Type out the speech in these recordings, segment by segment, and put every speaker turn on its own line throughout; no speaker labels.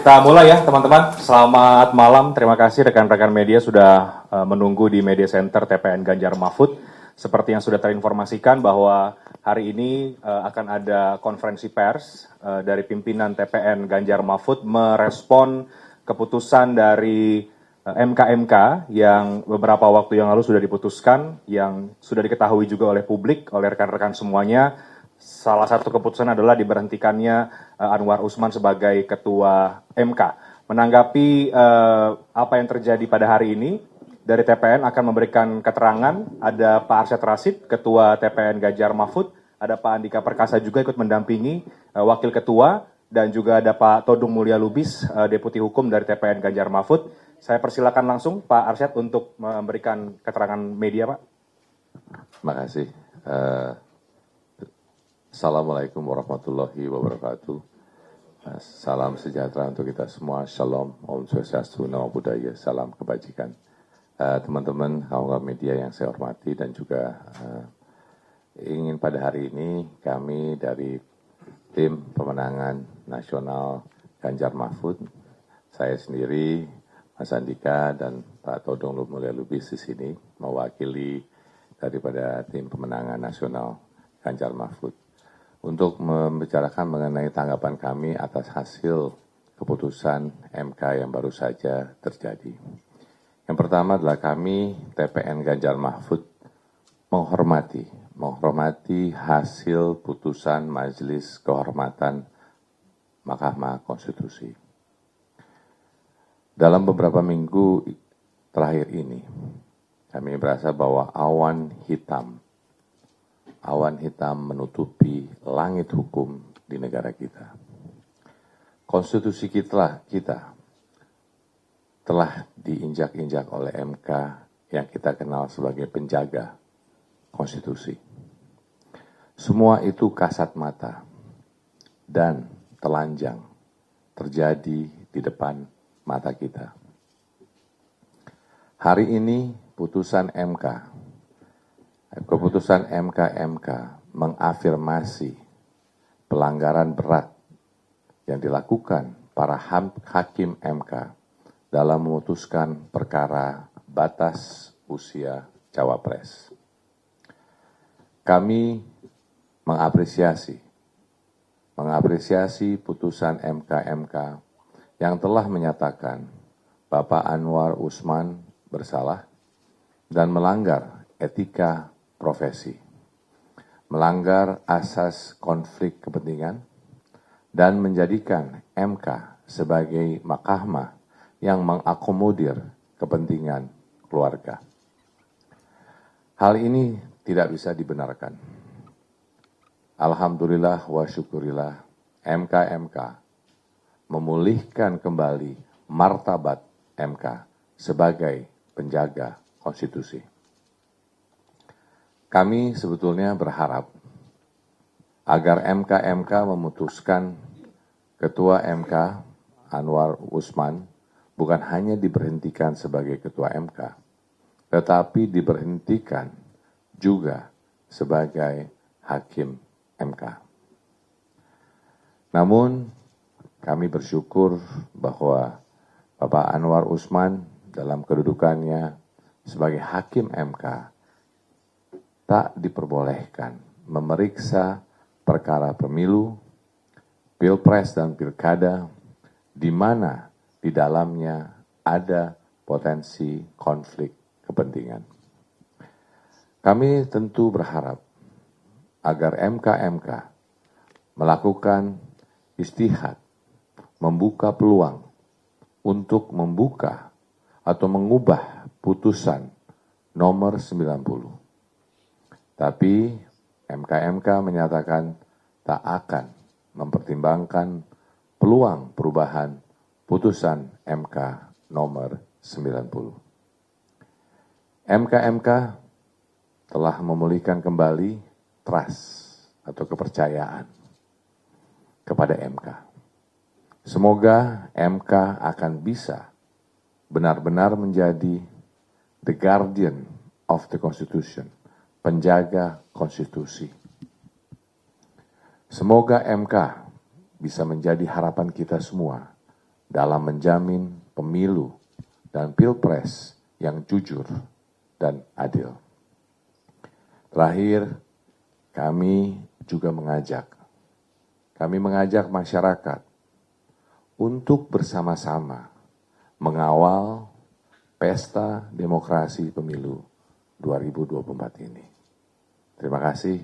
Kita mulai ya teman-teman. Selamat malam, terima kasih rekan-rekan media sudah menunggu di Media Center TPN Ganjar Mahfud. Seperti yang sudah terinformasikan bahwa hari ini akan ada konferensi pers dari pimpinan TPN Ganjar Mahfud merespon keputusan dari MK-MK yang beberapa waktu yang lalu sudah diputuskan, yang sudah diketahui juga oleh publik, oleh rekan-rekan semuanya. Salah satu keputusan adalah diberhentikannya Anwar Usman sebagai ketua MK. Menanggapi apa yang terjadi pada hari ini, dari TPN akan memberikan keterangan. Ada Pak Arsyad Rashid, ketua TPN Ganjar Mahfud, ada Pak Andika Perkasa juga ikut mendampingi wakil ketua, dan juga ada Pak Todung Mulya Lubis, deputi hukum dari TPN Ganjar Mahfud. Saya persilakan langsung Pak Arsyad untuk memberikan keterangan media, Pak.
Terima kasih. Assalamualaikum warahmatullahi wabarakatuh. Salam sejahtera untuk kita semua. Shalom, Om Swastiastu, Namo Buddhaya, salam kebajikan. Teman-teman, kawan media yang saya hormati dan juga ingin pada hari ini kami dari tim pemenangan nasional Ganjar Mahfud, saya sendiri, Mas Andika dan Pak Todung Mulya Lubis di sini mewakili daripada tim pemenangan nasional Ganjar Mahfud untuk membicarakan mengenai tanggapan kami atas hasil keputusan MK yang baru saja terjadi. Yang pertama adalah kami TPN Ganjar Mahfud menghormati hasil putusan Majelis Kehormatan Mahkamah Konstitusi. Dalam beberapa minggu terakhir ini, kami merasa bahwa awan hitam menutupi langit hukum di negara kita. Konstitusi kita telah diinjak-injak oleh MK yang kita kenal sebagai penjaga konstitusi. Semua itu kasat mata dan telanjang terjadi di depan mata kita. Hari ini keputusan MK mengafirmasi pelanggaran berat yang dilakukan para hakim MK dalam memutuskan perkara batas usia cawapres. Kami mengapresiasi putusan MK yang telah menyatakan Bapak Anwar Usman bersalah dan melanggar etika profesi, melanggar asas konflik kepentingan, dan menjadikan MK sebagai mahkamah yang mengakomodir kepentingan keluarga. Hal ini tidak bisa dibenarkan. Alhamdulillah wa syukurillah, MK memulihkan kembali martabat MK sebagai penjaga konstitusi. Kami sebetulnya berharap agar MK memutuskan Ketua MK Anwar Usman bukan hanya diberhentikan sebagai Ketua MK, tetapi diberhentikan juga sebagai Hakim MK. Namun kami bersyukur bahwa Bapak Anwar Usman dalam kedudukannya sebagai Hakim MK tak diperbolehkan memeriksa perkara pemilu, pilpres dan pilkada, di mana di dalamnya ada potensi konflik kepentingan. Kami tentu berharap agar MK melakukan istihad, membuka peluang untuk membuka atau mengubah putusan nomor 90. Tapi MK menyatakan tak akan mempertimbangkan peluang perubahan putusan MK nomor 90. MK telah memulihkan kembali trust atau kepercayaan kepada MK. Semoga MK akan bisa benar-benar menjadi the guardian of the Constitution, penjaga konstitusi. Semoga MK bisa menjadi harapan kita semua dalam menjamin pemilu dan pilpres yang jujur dan adil. Terakhir, kami juga mengajak masyarakat untuk bersama-sama mengawal pesta demokrasi pemilu 2024 ini. Terima kasih.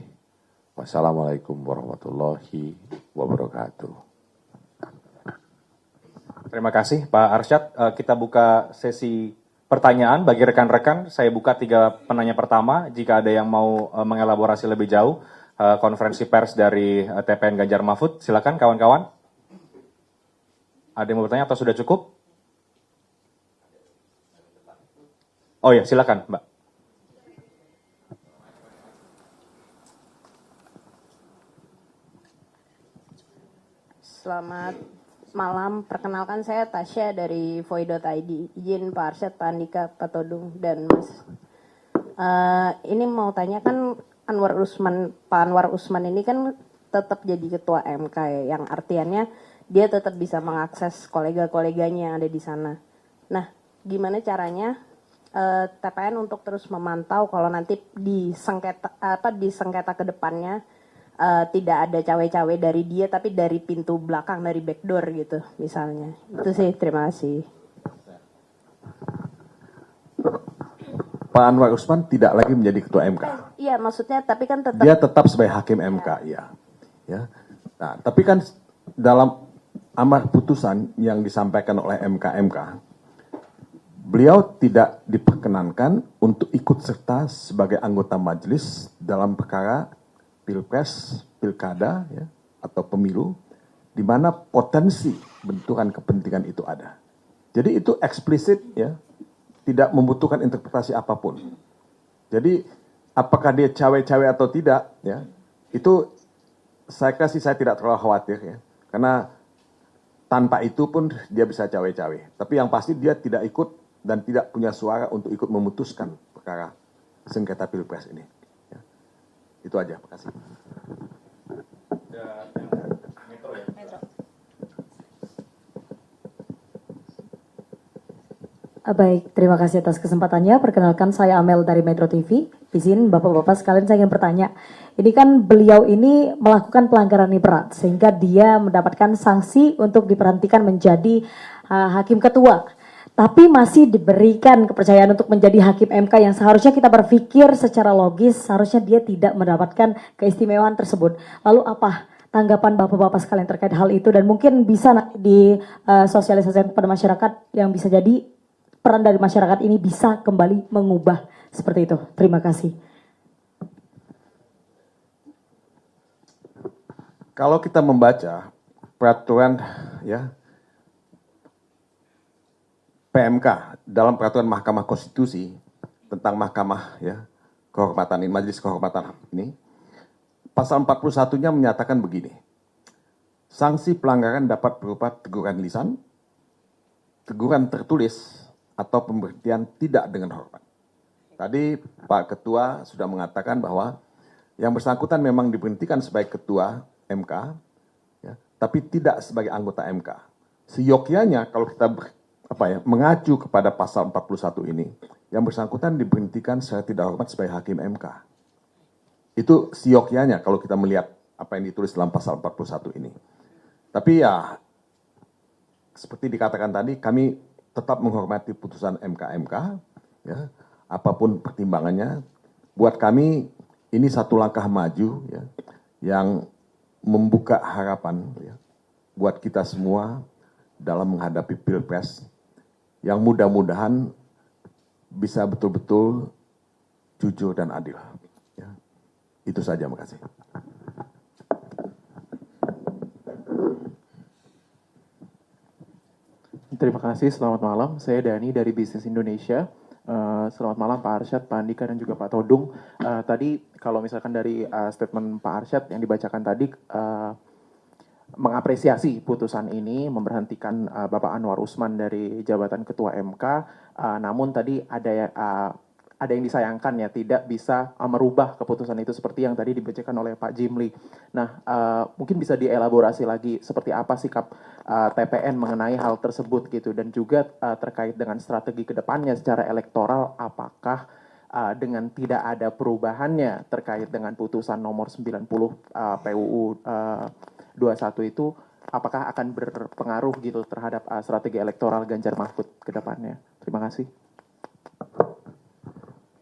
Wassalamualaikum warahmatullahi wabarakatuh.
Terima kasih Pak Arsyad. Kita buka sesi pertanyaan bagi rekan-rekan. Saya buka 3 penanya pertama. Jika ada yang mau mengelaborasi lebih jauh, konferensi pers dari TPN Ganjar Mahfud. Silakan kawan-kawan. Ada yang mau bertanya atau sudah cukup? Oh ya, silakan Mbak.
Selamat malam, perkenalkan saya Tasya dari Voi.id. Izin Pak Arsyad, Pak Andika, Pak Todung, dan Mas. Ini mau tanya kan Pak Anwar Usman ini kan tetap jadi ketua MK ya, yang artiannya dia tetap bisa mengakses kolega-koleganya yang ada di sana. Nah, gimana caranya TPN untuk terus memantau kalau nanti di sengketa ke depannya tidak ada cawe-cawe dari dia tapi dari pintu belakang, dari backdoor gitu misalnya. Itu sih, terima kasih.
Pak Anwar Usman tidak lagi menjadi ketua MK.
Iya, maksudnya tapi kan tetap
Dia tetap sebagai hakim MK, ya. Nah, tapi kan dalam amar putusan yang disampaikan oleh MK, beliau tidak diperkenankan untuk ikut serta sebagai anggota majelis dalam perkara pilpres, pilkada, ya, atau pemilu, di mana potensi benturan kepentingan itu ada. Jadi itu eksplisit, ya, tidak membutuhkan interpretasi apapun. Jadi apakah dia cawe-cawe atau tidak, ya, itu saya tidak terlalu khawatir, ya, karena tanpa itu pun dia bisa cawe-cawe. Tapi yang pasti dia tidak ikut dan tidak punya suara untuk ikut memutuskan perkara sengketa pilpres ini. Ya. Itu aja, terima kasih.
Baik, terima kasih atas kesempatannya. Perkenalkan saya Amel dari Metro TV. Izin Bapak-Bapak sekalian saya ingin bertanya. Ini kan beliau ini melakukan pelanggaran yang berat sehingga dia mendapatkan sanksi untuk diberhentikan menjadi hakim ketua. Tapi masih diberikan kepercayaan untuk menjadi hakim MK yang seharusnya kita berpikir secara logis seharusnya dia tidak mendapatkan keistimewaan tersebut. Lalu apa tanggapan Bapak-Bapak sekalian terkait hal itu dan mungkin bisa disosialisasikan kepada masyarakat yang bisa jadi peran dari masyarakat ini bisa kembali mengubah seperti itu. Terima kasih.
Kalau kita membaca peraturan, ya, PMK dalam peraturan Mahkamah Konstitusi tentang Mahkamah, ya, kehormatan ini, Majelis Kehormatan ini, pasal 41-nya menyatakan begini. Sanksi pelanggaran dapat berupa teguran lisan, teguran tertulis, atau pemberhentian tidak dengan hormat. Tadi Pak Ketua sudah mengatakan bahwa yang bersangkutan memang diberhentikan sebagai Ketua MK, ya, tapi tidak sebagai anggota MK. Seyogyanya kalau kita mengacu kepada pasal 41 ini, yang bersangkutan diberhentikan secara tidak hormat sebagai hakim MK. Itu seyogyanya kalau kita melihat apa yang ditulis dalam pasal 41 ini. Tapi ya, seperti dikatakan tadi, kami tetap menghormati putusan MK, ya, apapun pertimbangannya. Buat kami ini satu langkah maju, ya, yang membuka harapan, ya, buat kita semua dalam menghadapi pilpres yang mudah-mudahan bisa betul-betul jujur dan adil. Ya. Itu saja, makasih.
Terima kasih, selamat malam. Saya Dani dari Bisnis Indonesia. Selamat malam Pak Arsyad, Pak Andika, dan juga Pak Todung. Tadi kalau misalkan dari statement Pak Arsyad yang dibacakan tadi, mengapresiasi putusan ini, memberhentikan Bapak Anwar Usman dari jabatan Ketua MK, namun tadi ada yang disayangkan ya, tidak bisa merubah keputusan itu seperti yang tadi dibacakan oleh Pak Jimli. Nah, mungkin bisa dielaborasi lagi seperti apa sikap TPN mengenai hal tersebut gitu, dan juga terkait dengan strategi kedepannya secara elektoral, apakah dengan tidak ada perubahannya terkait dengan putusan nomor 90 PUU 21 itu, apakah akan berpengaruh gitu terhadap strategi elektoral Ganjar Mahfud ke depannya? Terima kasih.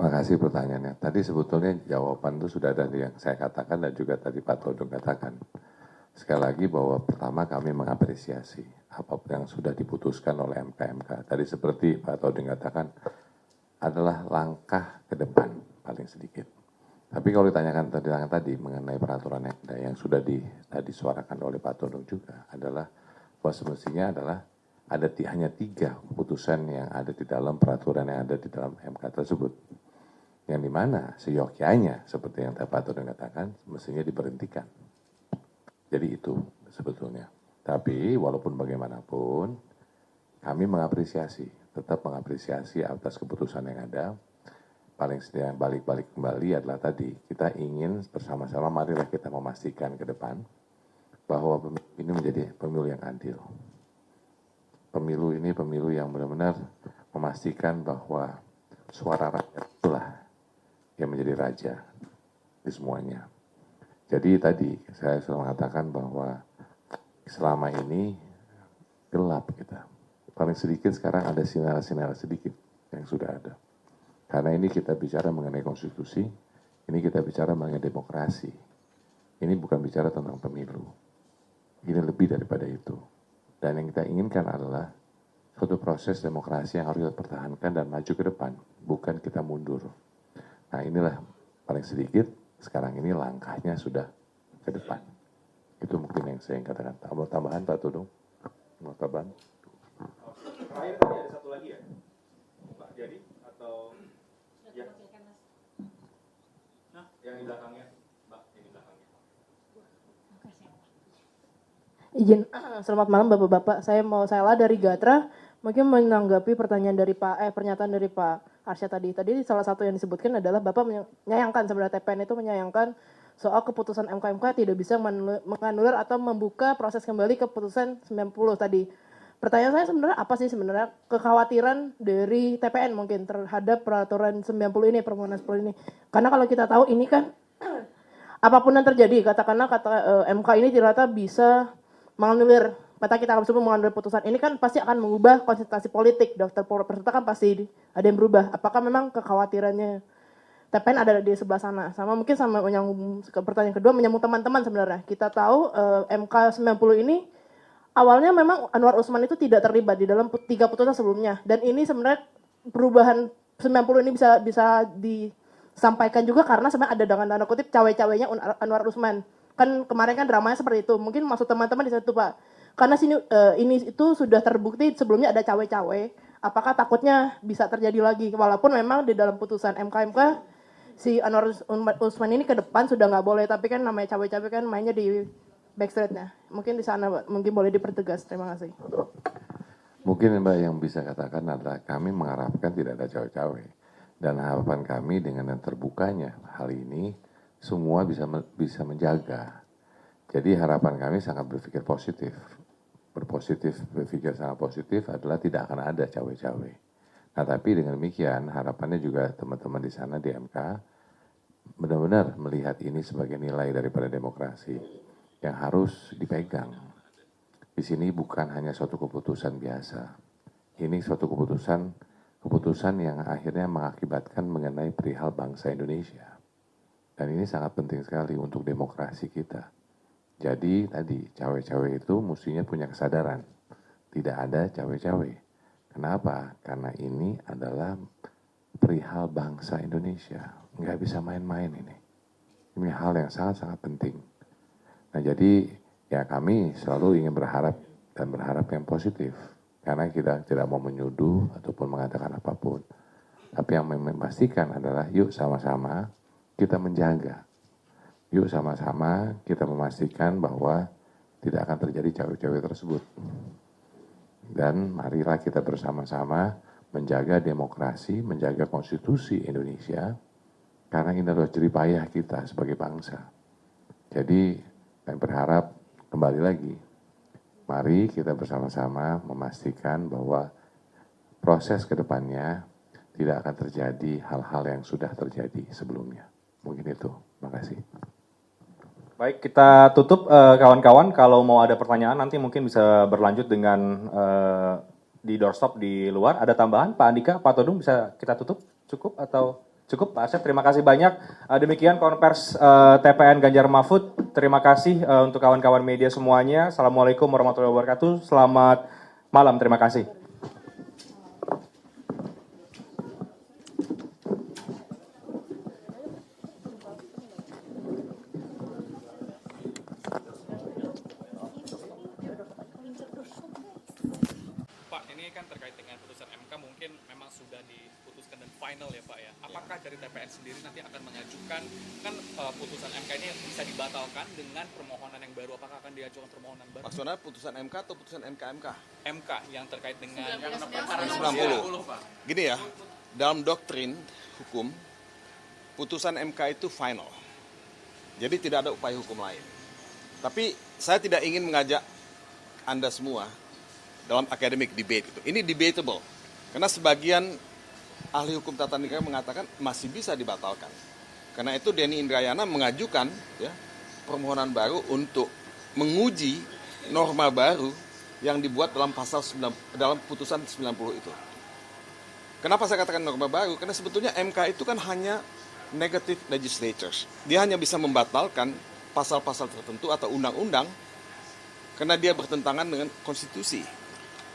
Terima kasih pertanyaannya. Tadi sebetulnya jawaban itu sudah ada yang saya katakan dan juga tadi Pak Todung katakan. Sekali lagi bahwa pertama kami mengapresiasi apapun yang sudah diputuskan oleh MK. Tadi seperti Pak Todung katakan adalah langkah ke depan paling sedikit. Tapi kalau ditanyakan tadi mengenai peraturan yang sudah tadi suarakan oleh Pak Todung juga adalah bahwa semestinya adalah ada hanya 3 keputusan yang ada di dalam peraturan yang ada di dalam MK tersebut. Yang dimana seyogyanya seperti yang Pak Todung katakan mestinya diberhentikan. Jadi itu sebetulnya. Tapi walaupun bagaimanapun kami tetap mengapresiasi atas keputusan yang ada. Paling sedang balik-balik kembali adalah tadi kita ingin bersama-sama marilah kita memastikan ke depan bahwa ini menjadi pemilu yang adil. Pemilu ini pemilu yang benar-benar memastikan bahwa suara rakyat itulah yang menjadi raja di semuanya. Jadi tadi saya sudah mengatakan bahwa selama ini gelap kita. Paling sedikit sekarang ada sinar-sinar sedikit yang sudah ada. Karena ini kita bicara mengenai konstitusi, ini kita bicara mengenai demokrasi. Ini bukan bicara tentang pemilu. Ini lebih daripada itu. Dan yang kita inginkan adalah suatu proses demokrasi yang harus kita pertahankan dan maju ke depan, bukan kita mundur. Nah inilah paling sedikit, sekarang ini langkahnya sudah ke depan. Itu mungkin yang saya katakan. Tambahan Pak Todung? Mau tambahan?
Terakhir tadi ada satu lagi ya, Pak Jadi atau ya? Nah, yang di belakangnya, Mbak, yang di belakangnya.
Izin, selamat malam Bapak-Bapak. Saya dari Gatra, mungkin menanggapi pernyataan dari Pak Arsyad tadi. Tadi salah satu yang disebutkan adalah Bapak menyayangkan, sebenarnya TPN itu menyayangkan soal keputusan MK tidak bisa menganulir atau membuka proses kembali keputusan 90 tadi. Pertanyaan saya sebenarnya apa sih sebenarnya kekhawatiran dari TPN mungkin terhadap peraturan 90 ini, permohonan 10 ini. Karena kalau kita tahu ini kan apapun yang terjadi, katakanlah MK ini ternyata bisa menganulir, kita sebut menganulir putusan ini kan pasti akan mengubah konsentrasi politik, daftar peserta kan pasti ada yang berubah. Apakah memang kekhawatirannya TPN ada di sebelah sana? Sama mungkin sama menyambung pertanyaan kedua, menyambung teman-teman sebenarnya. Kita tahu MK 90 ini awalnya memang Anwar Usman itu tidak terlibat di dalam 3 putusan sebelumnya. Dan ini sebenarnya perubahan 90 ini bisa disampaikan juga karena sebenarnya ada dengan tanda kutip cawe-cawenya Anwar Usman. Kan kemarin kan dramanya seperti itu. Mungkin maksud teman-teman di situ Pak. Karena ini itu sudah terbukti sebelumnya ada cawe-cawe. Apakah takutnya bisa terjadi lagi? Walaupun memang di dalam putusan MK si Anwar Usman ini ke depan sudah nggak boleh. Tapi kan namanya cawe-cawe kan mainnya di backstreetnya. Mungkin di sana Pak, mungkin boleh dipertegas. Terima kasih.
Mungkin Mbak yang bisa katakan adalah kami mengharapkan tidak ada cawe-cawe. Dan harapan kami dengan yang terbukanya hal ini, semua bisa menjaga. Jadi harapan kami sangat berpikir positif. Berpikir sangat positif adalah tidak akan ada cawe-cawe. Nah tapi dengan demikian harapannya juga teman-teman di sana di MK benar-benar melihat ini sebagai nilai daripada demokrasi yang harus dipegang. Di sini bukan hanya suatu keputusan biasa. Ini suatu keputusan yang akhirnya mengakibatkan mengenai perihal bangsa Indonesia. Dan ini sangat penting sekali untuk demokrasi kita. Jadi tadi cawe-cawe itu mestinya punya kesadaran. Tidak ada cawe-cawe. Kenapa? Karena ini adalah perihal bangsa Indonesia. Nggak bisa main-main ini. Ini hal yang sangat-sangat penting. Nah jadi ya kami selalu ingin berharap yang positif. Karena kita tidak mau menyuduh ataupun mengatakan apapun. Tapi yang memastikan adalah yuk sama-sama kita menjaga. Yuk sama-sama kita memastikan bahwa tidak akan terjadi cawe-cawe tersebut. Dan marilah kita bersama-sama menjaga demokrasi, menjaga konstitusi Indonesia, karena ini adalah jeripayah kita sebagai bangsa. Jadi, saya berharap kembali lagi, mari kita bersama-sama memastikan bahwa proses ke depannya tidak akan terjadi hal-hal yang sudah terjadi sebelumnya. Mungkin itu. Terima kasih.
Baik, kita tutup kawan-kawan. Kalau mau ada pertanyaan nanti mungkin bisa berlanjut dengan di doorstop di luar. Ada tambahan Pak Andika, Pak Todung bisa kita tutup? Cukup atau cukup Pak Arsyad? Terima kasih banyak. Demikian konvers TPN Ganjar Mahfud. Terima kasih untuk kawan-kawan media semuanya. Assalamualaikum warahmatullahi wabarakatuh. Selamat malam. Terima kasih.
Pak, ini kan terkait dengan putusan MK mungkin memang sudah diputuskan dan final ya Pak ya. Apakah dari TPN sendiri nanti akan mengajukan, kan putusan MK ini bisa dibatalkan dengan permohonan yang baru, apakah akan diajukan permohonan baru?
Maksudnya putusan MK atau putusan MK?
MK yang terkait dengan yang
90.
Pak.
Gini ya, dalam doktrin hukum, putusan MK itu final. Jadi tidak ada upaya hukum lain. Tapi saya tidak ingin mengajak Anda semua dalam academic debate itu. Ini debatable. Karena sebagian ahli hukum tata negara mengatakan masih bisa dibatalkan. Karena itu Denny Indrayana mengajukan ya, permohonan baru untuk menguji norma baru yang dibuat dalam dalam putusan 90 itu. Kenapa saya katakan norma baru? Karena sebetulnya MK itu kan hanya negative legislatures. Dia hanya bisa membatalkan pasal-pasal tertentu atau undang-undang karena dia bertentangan dengan konstitusi.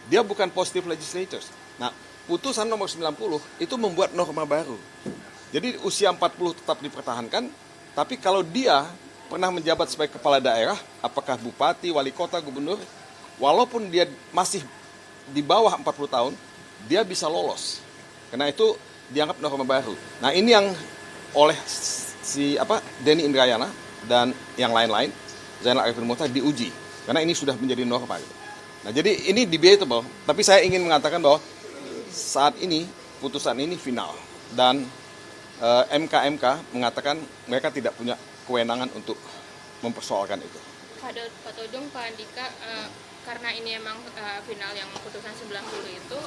Dia bukan positive legislatures. Nah, putusan nomor 90 itu membuat norma baru. Jadi usia 40 tetap dipertahankan, tapi kalau dia pernah menjabat sebagai kepala daerah, apakah bupati, wali kota, gubernur, walaupun dia masih di bawah 40 tahun, dia bisa lolos. Karena itu dianggap norma baru. Nah, ini yang oleh Denny Indrayana dan yang lain-lain, Zainal Arifin Mohtar diuji. Karena ini sudah menjadi norma. Nah, jadi ini debatable, tapi saya ingin mengatakan bahwa saat ini putusan ini final dan MK mengatakan mereka tidak punya kewenangan untuk mempersoalkan itu.
Pak Todung, Pak Andika, karena ini emang final yang putusan 90 itu,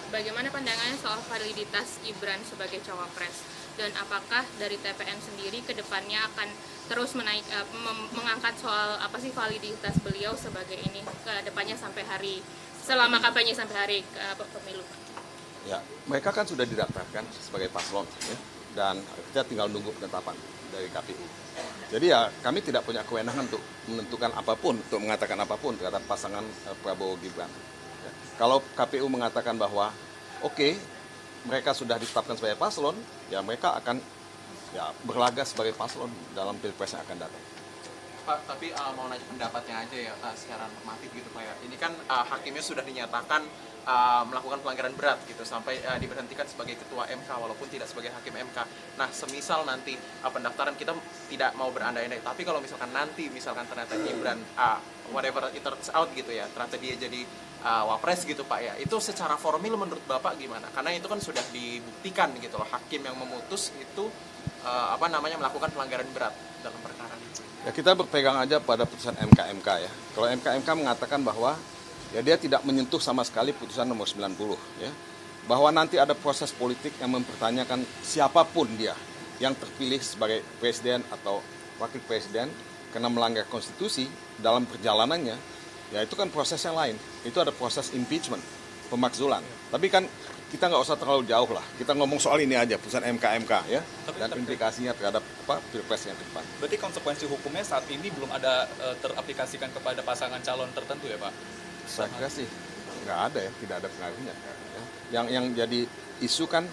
bagaimana pandangannya soal validitas Gibran sebagai cawapres? Dan apakah dari TPN sendiri ke depannya akan terus mengangkat soal apa sih validitas beliau sebagai ini ke depannya sampai selama kampanye sampai hari pemilu?
Ya, mereka kan sudah didaftarkan sebagai paslon ya, dan kita tinggal nunggu penetapan dari KPU. Jadi ya kami tidak punya kewenangan untuk menentukan apapun, untuk mengatakan apapun terhadap pasangan Prabowo Gibran. Ya. Kalau KPU mengatakan bahwa oke, mereka sudah ditetapkan sebagai paslon, ya mereka akan ya berlaga sebagai paslon dalam pilpres yang akan datang.
Pak, tapi mau nanya pendapatnya aja ya secara normatif gitu Pak ya. Ini kan hakimnya sudah dinyatakan melakukan pelanggaran berat gitu sampai diberhentikan sebagai ketua MK walaupun tidak sebagai hakim MK. Nah, semisal nanti pendaftaran kita tidak mau berandai-andai, tapi kalau misalkan nanti ternyata Gibran whatever it turns out gitu ya, ternyata dia jadi wapres gitu Pak ya. Itu secara formil menurut Bapak gimana? Karena itu kan sudah dibuktikan gitu loh, hakim yang memutus itu melakukan pelanggaran berat dalam perkara itu.
Ya kita berpegang aja pada putusan MK ya. Kalau MK mengatakan bahwa ya dia tidak menyentuh sama sekali putusan nomor 90 ya. Bahwa nanti ada proses politik yang mempertanyakan siapapun dia yang terpilih sebagai presiden atau wakil presiden karena melanggar konstitusi dalam perjalanannya, ya itu kan proses yang lain. Itu ada proses impeachment, pemakzulan. Tapi kan kita nggak usah terlalu jauh lah. Kita ngomong soal ini aja, putusan MK ya, dan implikasinya terhadap pilpres yang ke depan.
Berarti konsekuensi hukumnya saat ini belum ada teraplikasikan kepada pasangan calon tertentu ya Pak?
Saya kira sih nggak ada ya, tidak ada pengaruhnya. Ya. Yang jadi isu kan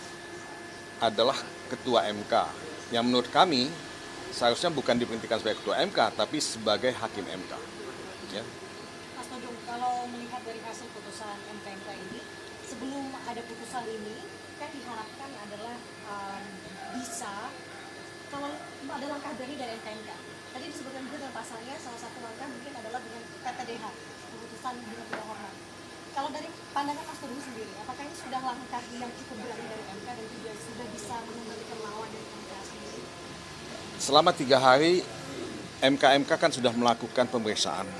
adalah ketua MK, yang menurut kami seharusnya bukan diberhentikan sebagai ketua MK, tapi sebagai hakim MK. Ya.
Mas Todung, kalau melihat dari hasil putusan MK ini, sebelum ada putusan ini, kan diharapkan adalah bisa, kalau ada langkah dari MK. Tadi disebutkan juga dalam pasalnya, salah satu langkah mungkin adalah dengan PPDH, keputusan dengan tidak hormat.
Kalau dari pandangan Mas Todung sendiri, apakah ini sudah langkah yang cukup berani dari MK dan juga sudah bisa mengembalikan lawan dari MK sendiri?
Selama 3 hari, MK kan sudah melakukan pemeriksaan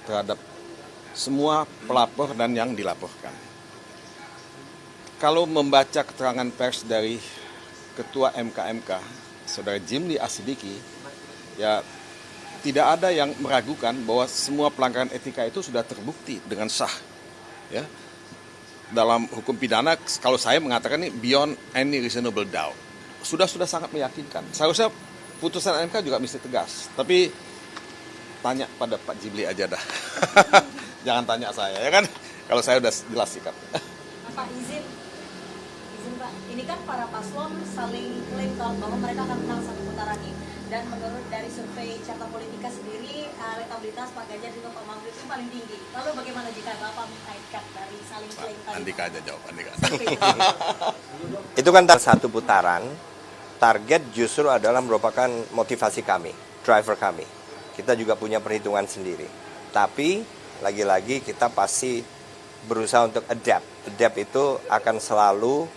terhadap semua pelapor dan yang dilaporkan. Kalau membaca keterangan pers dari Ketua MK, Saudara Jimli Asidiki, ya tidak ada yang meragukan bahwa semua pelanggaran etika itu sudah terbukti dengan sah. Ya. Dalam hukum pidana, kalau saya mengatakan ini beyond any reasonable doubt. Sudah sangat meyakinkan. Seharusnya putusan MK juga mesti tegas. Tapi tanya pada Pak Jimli aja dah. Jangan tanya saya, ya kan? Kalau saya udah jelas sikapnya.
Pak, izin Pak, ini kan para paslon saling klaim bahwa mereka akan menang satu putaran ini. Dan menurut dari survei Carta Politika sendiri, elektabilitas Pak Ganjar juga Pak Mahfud itu paling tinggi. Lalu bagaimana jika Bapak mengkaitkan dari saling klaim tadi?
Andika aja jawab, Andika.
Itu kan satu putaran, target justru adalah merupakan motivasi kami, driver kami. Kita juga punya perhitungan sendiri. Tapi lagi-lagi kita pasti berusaha untuk adapt. Adapt itu akan selalu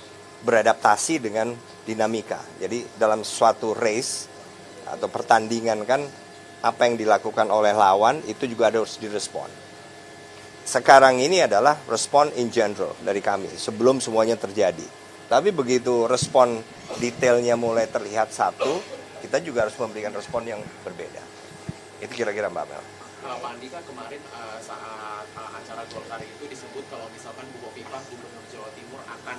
beradaptasi dengan dinamika. Jadi dalam suatu race atau pertandingan kan apa yang dilakukan oleh lawan itu juga harus direspon. Sekarang ini adalah respon in general dari kami sebelum semuanya terjadi. Tapi begitu respon detailnya mulai terlihat satu, kita juga harus memberikan respon yang berbeda. Itu kira-kira Mbak Mel.
Pak Andika kemarin saat acara Golkar itu disebut kalau misalkan Bu Khofifah Gubernur Jawa Timur akan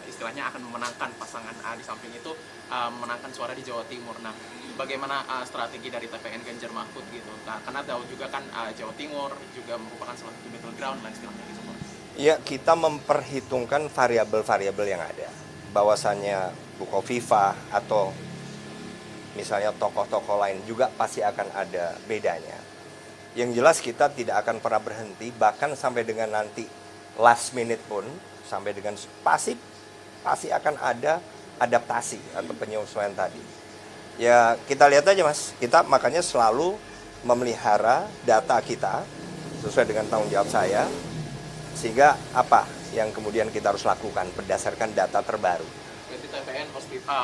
istilahnya akan memenangkan pasangan A, di samping itu menangkan suara di Jawa Timur. Nah, bagaimana strategi dari TPN Ganjar Mahfud gitu? Nah, karena tahu juga kan Jawa Timur juga merupakan salah satu middle ground dan istilahnya gitu.
Ya, kita memperhitungkan variabel-variabel yang ada. Bahwasannya Bu Khofifah atau misalnya tokoh-tokoh lain juga pasti akan ada bedanya. Yang jelas kita tidak akan pernah berhenti, bahkan sampai dengan nanti last minute pun, sampai dengan pasti akan ada adaptasi atau penyesuaian tadi. Ya kita lihat aja Mas, kita makanya selalu memelihara data kita sesuai dengan tanggung jawab saya, sehingga apa yang kemudian kita harus lakukan berdasarkan data terbaru.
Berarti TPN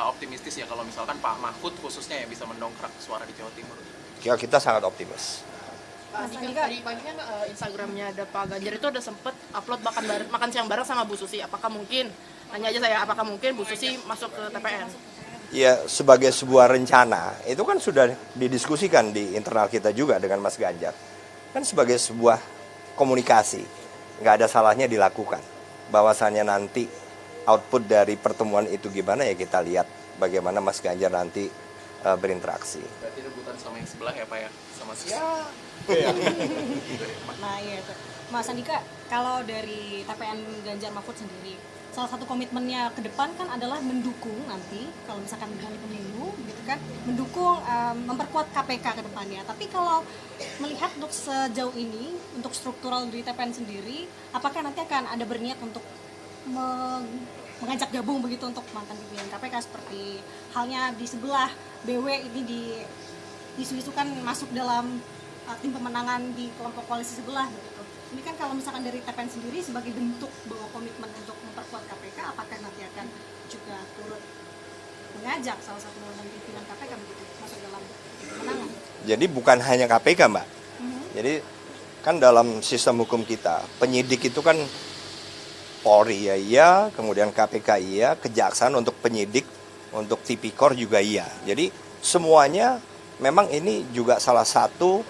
optimistis ya kalau misalkan Pak Mahfud khususnya yang bisa mendongkrak suara di Jawa Timur?
Ya, kita sangat optimis.
Pak Andika, tadi pagi kan Instagramnya ada Pak Ganjar itu ada sempet upload makan siang bareng sama Bu Susi. Apakah mungkin, nanya aja saya, apakah mungkin Bu Susi masuk ke TPN?
Ya, sebagai sebuah rencana, itu kan sudah didiskusikan di internal kita juga dengan Mas Ganjar. Kan sebagai sebuah komunikasi, nggak ada salahnya dilakukan. Bahwasannya nanti output dari pertemuan itu gimana ya kita lihat bagaimana Mas Ganjar nanti berinteraksi.
Berarti rebutan sama yang sebelah ya Pak ya? Sama Susi?
Nah iya itu. Mas Andika, kalau dari TPN Ganjar Mahfud sendiri, salah satu komitmennya ke depan kan adalah mendukung nanti, kalau misalkan misalnya pemilu, gitu kan, mendukung memperkuat KPK ke depannya. Tapi kalau melihat untuk sejauh ini, untuk struktural di TPN sendiri, apakah nanti akan ada berniat untuk mengajak gabung begitu untuk mantan pimpinan KPK seperti halnya di sebelah BW ini disu-isukan masuk dalam tim pemenangan di kelompok koalisi sebelah begitu. Ini kan kalau misalkan dari TPN sendiri sebagai bentuk bahwa komitmen untuk memperkuat KPK, apakah nanti akan juga turut mengajak salah satu mantan pimpinan KPK begitu masuk dalam pemenangan?
Jadi bukan hanya KPK Mbak. Jadi kan dalam sistem hukum kita penyidik itu kan Polri ya iya, kemudian KPK iya, Kejaksaan untuk penyidik, untuk Tipikor juga iya. Jadi semuanya memang ini juga salah satu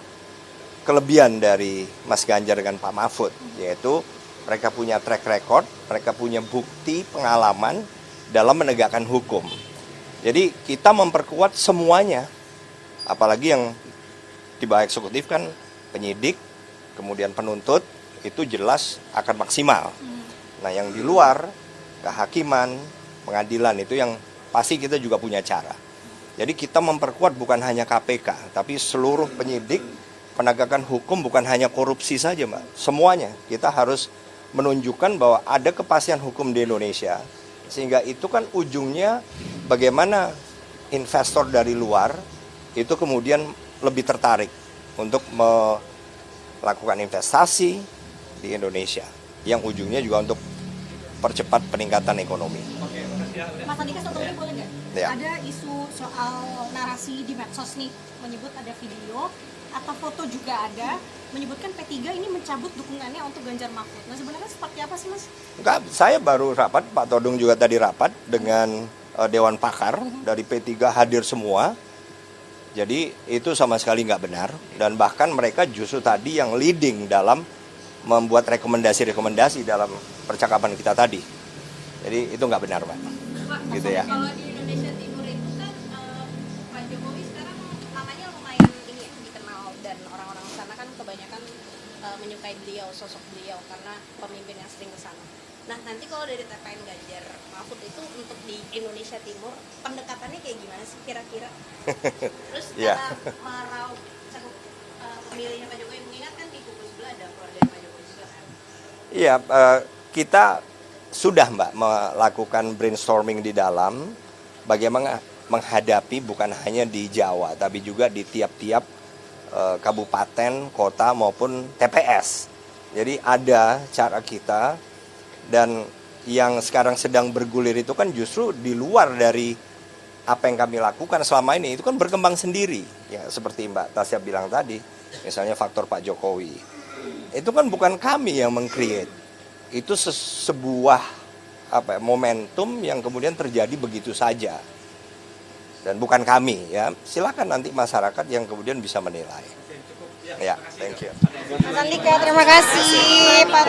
kelebihan dari Mas Ganjar dengan Pak Mahfud, yaitu mereka punya track record, mereka punya bukti pengalaman dalam menegakkan hukum. Jadi kita memperkuat semuanya, apalagi yang di bawah eksekutif kan penyidik, kemudian penuntut, itu jelas akan maksimal. Nah yang di luar, kehakiman, pengadilan itu yang pasti kita juga punya cara. Jadi kita memperkuat bukan hanya KPK, tapi seluruh penyidik, penegakan hukum bukan hanya korupsi saja Mbak. Semuanya kita harus menunjukkan bahwa ada kepastian hukum di Indonesia. Sehingga itu kan ujungnya bagaimana investor dari luar itu kemudian lebih tertarik untuk melakukan investasi, di Indonesia, yang ujungnya juga untuk percepat peningkatan ekonomi.
Mas Andika, satu lagi boleh nggak?
Ya.
Ada isu soal narasi di medsos nih, menyebut ada video atau foto juga ada, menyebutkan P3 ini mencabut dukungannya untuk Ganjar Mahfud. Nah sebenarnya seperti apa sih Mas?
Enggak, saya baru rapat, Pak Todung juga tadi rapat dengan Dewan Pakar dari P3 hadir semua. Jadi itu sama sekali nggak benar, dan bahkan mereka justru tadi yang leading dalam membuat rekomendasi-rekomendasi dalam percakapan kita tadi. Jadi itu nggak benar, Pak. Gitu ya.
Kalau di Indonesia Timur itu kan Pak Jokowi sekarang namanya lumayan ini ya, dikenal, dan orang-orang sana kan kebanyakan menyukai beliau, sosok beliau karena pemimpin yang sering ke sana. Nah, nanti kalau dari TPN Ganjar Mahfud itu untuk di Indonesia Timur pendekatannya kayak gimana sih kira-kira? Terus cara meraup pemilihnya Pak Jokowi, mengingat kan di kubu sebelah ada keluarga Pak Jokowi juga kan?
Iya, kita sudah Mbak melakukan brainstorming di dalam bagaimana menghadapi bukan hanya di Jawa, tapi juga di tiap-tiap kabupaten, kota maupun TPS. Jadi ada cara kita, dan yang sekarang sedang bergulir itu kan justru di luar dari apa yang kami lakukan selama ini, itu kan berkembang sendiri. Ya seperti Mbak Tasya bilang tadi, misalnya faktor Pak Jokowi. Itu kan bukan kami yang meng-create. Itu sebuah momentum yang kemudian terjadi begitu saja. Dan bukan kami ya. Silakan nanti masyarakat yang kemudian bisa menilai. Ya, thank you.
Mas Andika, terima kasih. Pak